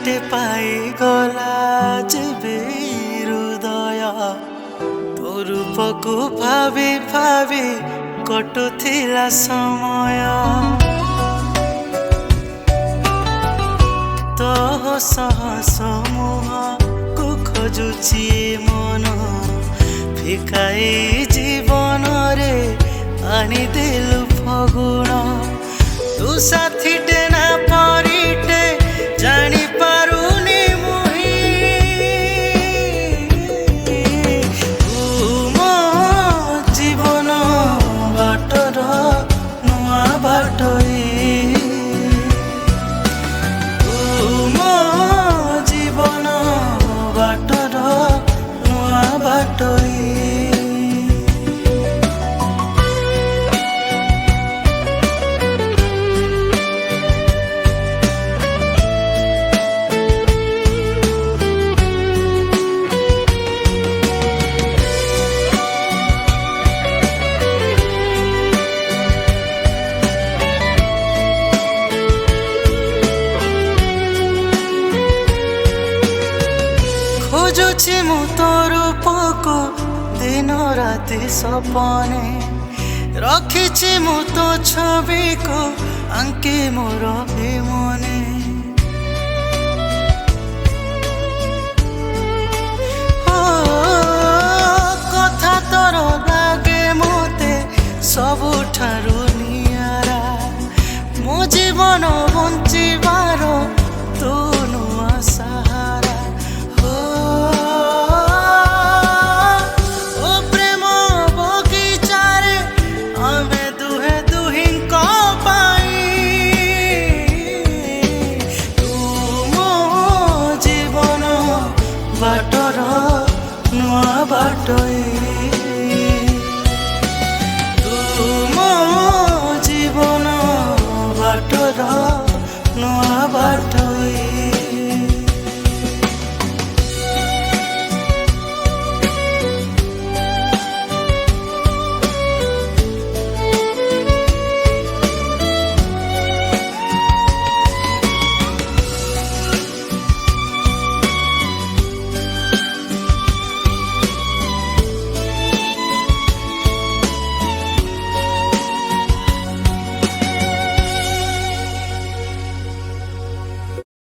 ବାଟେ ପାଇଗଲା ଯେବେ ହୃଦୟ ତୋ ରୂପକୁ ଭାବି ଭାବି କଟୁଥିଲା ସମୟ ତୋ ହସ ମୁହଁକୁ ଖୋଜୁଛି ମନ ଫିକାଇ ଜୀବନରେ ଆଣିଦେଲୁ ଫଗୁଣ ତୁ ସାଥୀଟେ ନା ପରିଟେ ଜାଣିପାରୁନି ମୁହିଁ ତୁ ମୋ ଜୀବନ ବାଟର ନୂଆ ବାଟୋଇ ତୁ ମୋ ଜୀବନ ବାଟର ନୂଆ ବାଟୋଇ खोजुछि मु तो रूपको दिन राति सपने रखिछि मु तो छवि को आंके मोर हे मने